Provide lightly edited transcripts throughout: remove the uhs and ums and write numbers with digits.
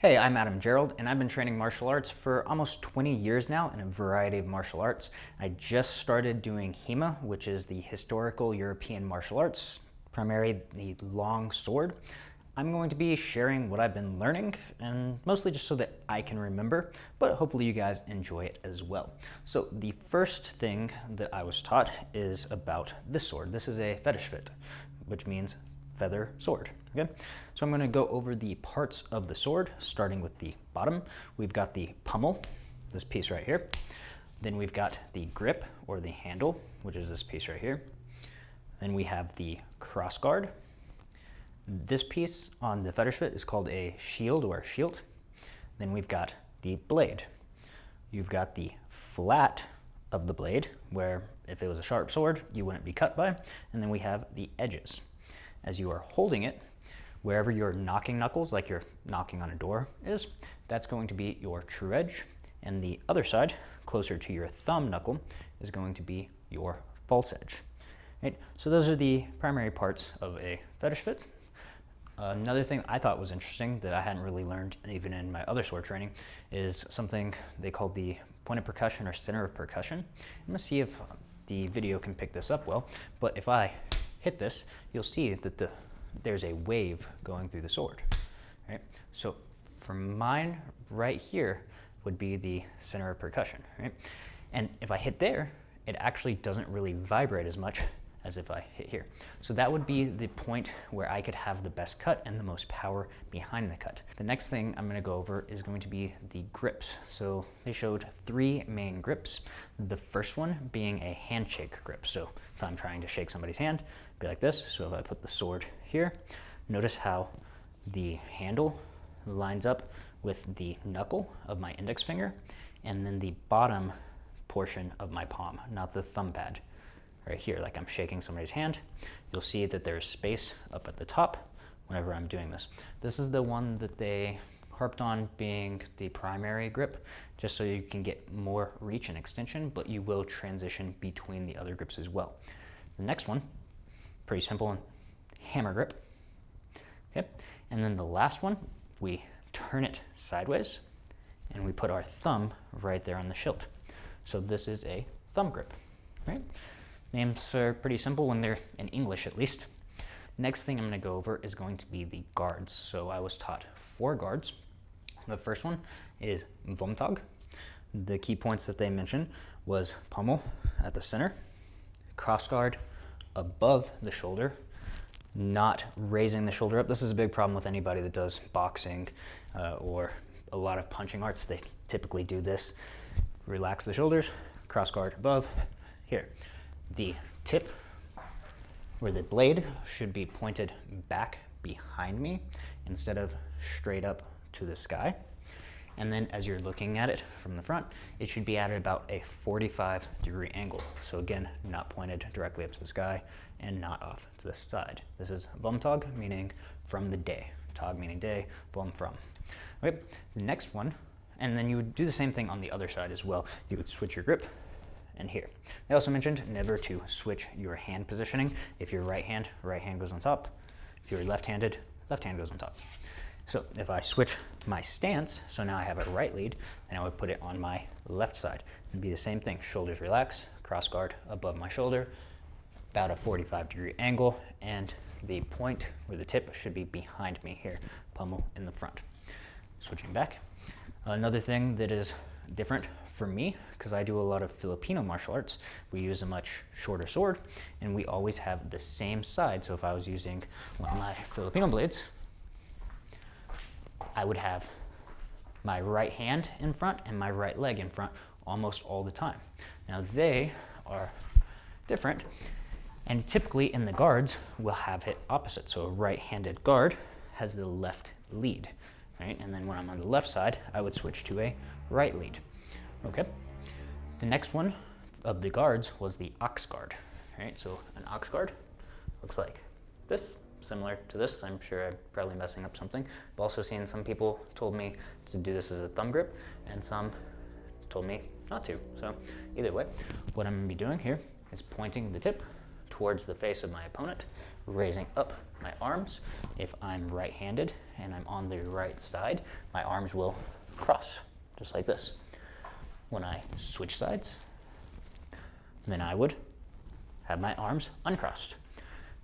Hey, I'm Adam Gerald, and I've been training martial arts for almost 20 years now in a variety of martial arts. I just started doing HEMA, which is the Historical European Martial Arts, primarily the long sword. I'm going to be sharing what I've been learning, and mostly just so that I can remember, but hopefully you guys enjoy it as well. So the first thing that I was taught is about this sword. This is a fetish fit, which means feather sword. Okay, so I'm going to go over the parts of the sword, starting with the bottom. We've got the pommel, this piece right here. Then we've got the grip, or the handle, which is this piece right here. Then we have the cross guard. This piece on the fetish fit is called a shield or a shield. Then we've got the blade. You've got the flat of the blade, where if it was a sharp sword, you wouldn't be cut by. And then we have the edges. As you are holding it, wherever your knocking knuckles, like you're knocking on a door, is, that's going to be your true edge. And the other side, closer to your thumb knuckle, is going to be your false edge. Right? So those are the primary parts of a fetish fit. Another thing I thought was interesting that I hadn't really learned even in my other sword training is something they call the point of percussion or center of percussion. I'm going to see if the video can pick this up well, but if I hit this, you'll see that there's a wave going through the sword. Right? So for mine, right here would be the center of percussion. Right? And if I hit there, it actually doesn't really vibrate as much as if I hit here. So that would be the point where I could have the best cut and the most power behind the cut. The next thing I'm going to go over is going to be the grips. So they showed 3 main grips. The first one being a handshake grip. So if I'm trying to shake somebody's hand, it'd be like this. So if I put the sword here, notice how the handle lines up with the knuckle of my index finger and then the bottom portion of my palm, not the thumb pad. Right here, like I'm shaking somebody's hand, you'll see that there's space up at the top whenever I'm doing this. This is the one that they harped on being the primary grip, just so you can get more reach and extension, but you will transition between the other grips as well. The next one, pretty simple, hammer grip. Okay, and then the last one, we turn it sideways and we put our thumb right there on the shield. So this is a thumb grip, right? Names are pretty simple when they're in English, at least. Next thing I'm going to go over is going to be the guards. So I was taught 4 guards. The first one is Vumt. The key points that they mentioned was pommel at the center, cross guard above the shoulder, not raising the shoulder up. This is a big problem with anybody that does boxing or a lot of punching arts. They typically do this. Relax the shoulders, cross guard above, here. The tip, where the blade should be pointed back behind me instead of straight up to the sky. And then as you're looking at it from the front, it should be at about a 45-degree angle. So again, not pointed directly up to the sky and not off to the side. This is Vumt, meaning from the day. Tag meaning day, Vum from. Okay, the next one, and then you would do the same thing on the other side as well. You would switch your grip and here. They also mentioned never to switch your hand positioning. If you're right hand goes on top. If you're left-handed, left hand goes on top. So if I switch my stance, so now I have a right lead, then I would put it on my left side. It'd be the same thing. Shoulders relax, cross guard above my shoulder, about a 45-degree angle, and the point where the tip should be behind me here, pommel in the front. Switching back. Another thing that is different for me, because I do a lot of Filipino martial arts, we use a much shorter sword, and we always have the same side. So if I was using one of my Filipino blades, I would have my right hand in front and my right leg in front almost all the time. Now they are different, and typically in the guards, we'll have it opposite. So a right-handed guard has the left lead, right? And then when I'm on the left side, I would switch to a right lead. Okay, the next one of the guards was the ox guard, right? So an ox guard looks like this, similar to this. I'm sure I'm probably messing up something. I've also seen some people told me to do this as a thumb grip, and some told me not to. So either way, what I'm gonna be doing here is pointing the tip towards the face of my opponent, raising up my arms if I'm right-handed, and I'm on the right side, my arms will cross, just like this. When I switch sides, then I would have my arms uncrossed.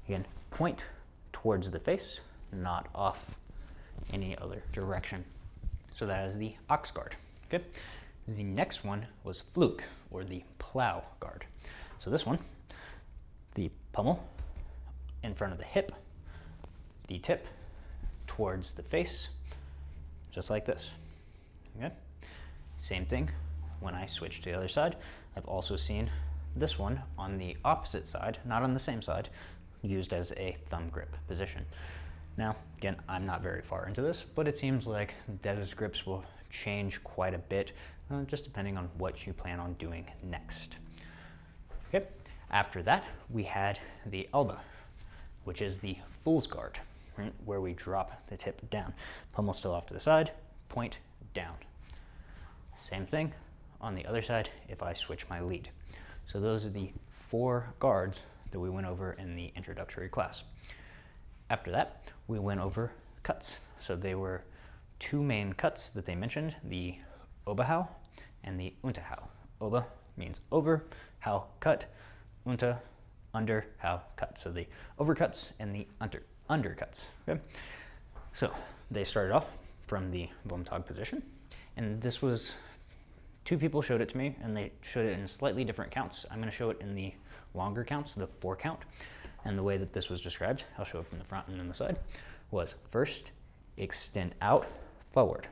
Again, point towards the face, not off any other direction. So that is the ox guard. Okay. The next one was fluke, or the plow guard. So this one, the pommel in front of the hip, the tip towards the face, just like this. Okay. Same thing when I switch to the other side. I've also seen this one on the opposite side, not on the same side, used as a thumb grip position. Now, again, I'm not very far into this, but it seems like those grips will change quite a bit, just depending on what you plan on doing next. Okay. After that, we had the elbow, which is the fool's guard, right, where we drop the tip down. Pommel still off to the side, point down. Same thing on the other side if I switch my lead. So those are the 4 guards that we went over in the introductory class. After that, we went over cuts. So they were 2 main cuts that they mentioned, the Oberhau and the Unterhau. Ober means over, Hau cut, Unter under, Hau cut. So the overcuts and the undercuts. Okay? So they started off from the Vumt position, and this was 2 people showed it to me, and they showed it in slightly different counts. I'm going to show it in the longer counts, the 4 count. And the way that this was described, I'll show it from the front and then the side, was first, extend out, forward,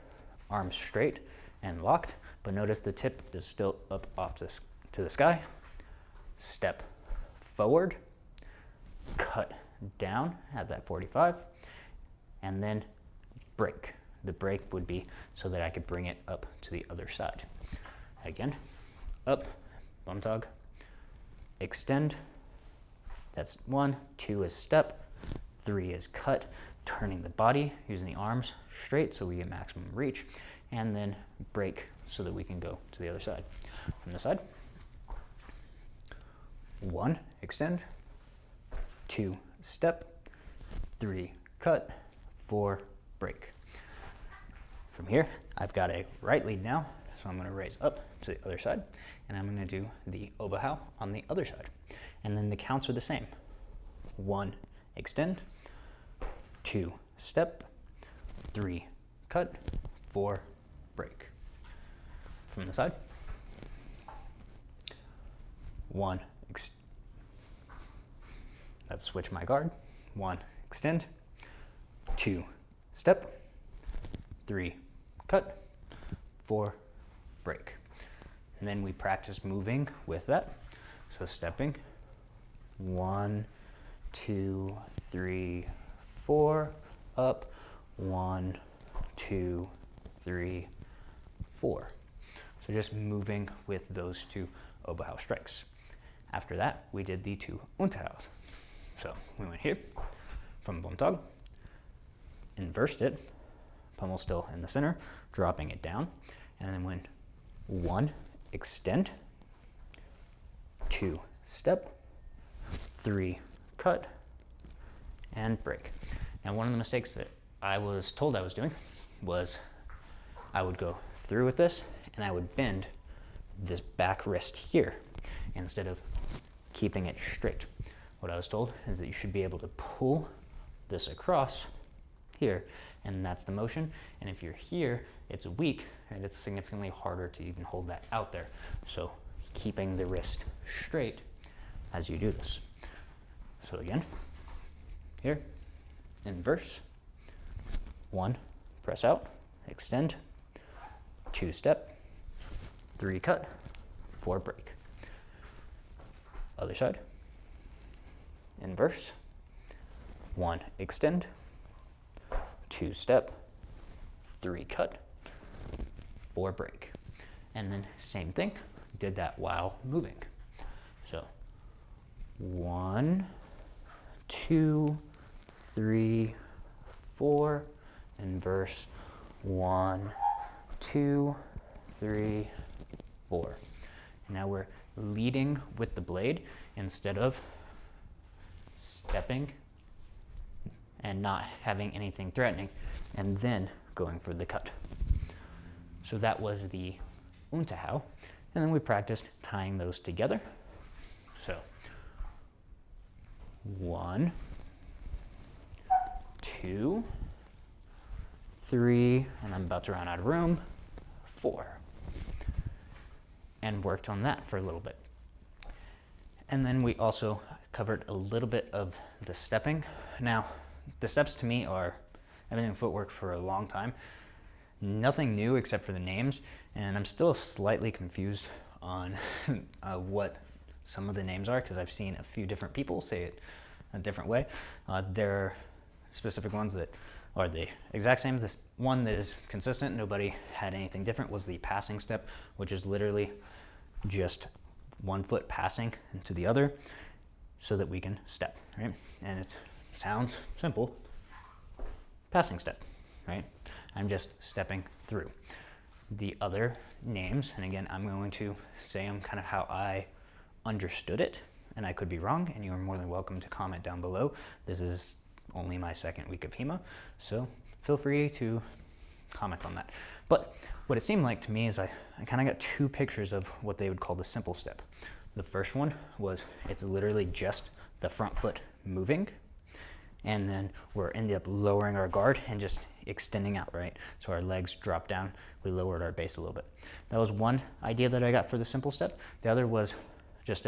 arms straight and locked, but notice the tip is still up off to the sky. Step forward, cut down at that 45, and then break. The break would be so that I could bring it up to the other side. Again, up, Vumt, extend, that's 1, 2 is step, 3 is cut, turning the body, using the arms straight so we get maximum reach, and then break so that we can go to the other side. From the side, 1, extend, 2, step, 3, cut, 4, break. From here, I've got a right lead now, so I'm going to raise up to the other side, and I'm going to do the Oberhau on the other side. And then the counts are the same. 1, extend, 2, step, 3, cut, 4, break. From the side, 1, let's switch my guard. 1, extend, 2, step, 3, cut, 4, break. And then we practice moving with that. So stepping, 1, 2, 3, 4, up, 1, 2, 3, 4. So just moving with those 2 Oberhau strikes. After that, we did the 2 Unterhaus. So we went here from Vumt, inversed it, pommel still in the center, dropping it down, and then went 1, extend, 2, step, 3, cut, and break. And one of the mistakes that I was told I was doing was I would go through with this and I would bend this back wrist here instead of keeping it straight. What I was told is that you should be able to pull this across here, and that's the motion. And if you're here, it's weak and it's significantly harder to even hold that out there. So keeping the wrist straight as you do this. So again, here, inverse, 1, press out, extend, 2, step, 3, cut, 4, break. Other side, inverse, 1, extend, 2, step, 3, cut, 4, break. And then same thing, did that while moving. So 1, 2, 3, 4, inverse, 1, 2, 3, 4. And now we're leading with the blade instead of stepping and not having anything threatening, and then going for the cut. So that was the Unah, and then we practiced tying those together. So 1, 2, 3, and I'm about to run out of room, 4. And worked on that for a little bit. And then we also covered a little bit of the stepping. Now, the steps to me are, I've been in footwork for a long time. Nothing new except for the names, and I'm still slightly confused on what some of the names are, because I've seen a few different people say it a different way. There are specific ones that are the exact same. This one that is consistent, nobody had anything different, was the passing step, which is literally just 1 foot passing into the other so that we can step, right? And it sounds simple, passing step, right? I'm just stepping through. The other names, and again, I'm going to say them kind of how I understood it, and I could be wrong, and you are more than welcome to comment down below. This is only my 2nd week of HEMA, so feel free to comment on that. But what it seemed like to me is I kind of got 2 pictures of what they would call the simple step. The first one was it's literally just the front foot moving, and then we're ended up lowering our guard and just extending out, right? So our legs drop down, we lowered our base a little bit. That was one idea that I got for the simple step. The other was just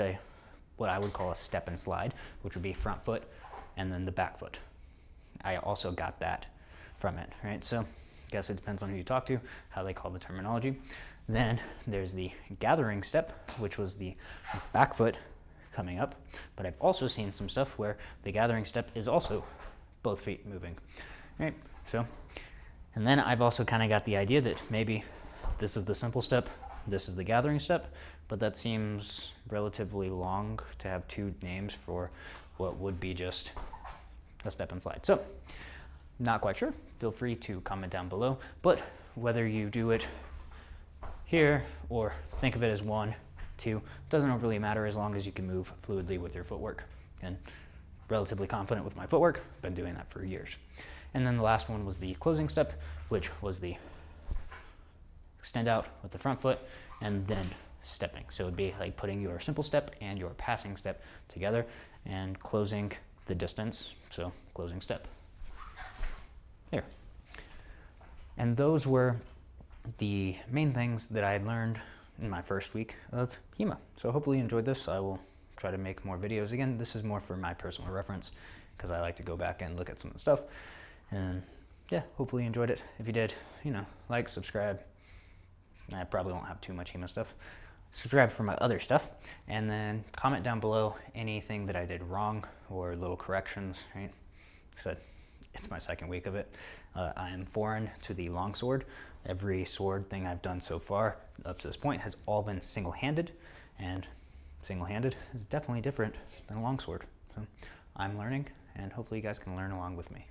what I would call a step and slide, which would be front foot and then the back foot. I also got that from it, right? So I guess it depends on who you talk to, how they call the terminology. Then there's the gathering step, which was the back foot coming up, but I've also seen some stuff where the gathering step is also both feet moving, right? So, and then I've also kind of got the idea that maybe this is the simple step, this is the gathering step, but that seems relatively long to have 2 names for what would be just a step and slide. So, not quite sure. Feel free to comment down below, but whether you do it here or think of it as 1, 2, doesn't really matter as long as you can move fluidly with your footwork. And relatively confident with my footwork, been doing that for years. And then the last one was the closing step, which was the extend out with the front foot and then stepping. So it would be like putting your simple step and your passing step together and closing the distance. So closing step. There. And those were the main things that I learned in my first week of HEMA. So hopefully you enjoyed this. I will try to make more videos. Again, this is more for my personal reference because I like to go back and look at some of the stuff. And yeah, hopefully you enjoyed it. If you did, like, subscribe. I probably won't have too much HEMA stuff. Subscribe for my other stuff, and then comment down below anything that I did wrong or little corrections, right? Like I said, it's my 2nd week of it. I am foreign to the longsword. Every sword thing I've done so far up to this point has all been single-handed, and single-handed is definitely different than a longsword. So I'm learning, and hopefully you guys can learn along with me.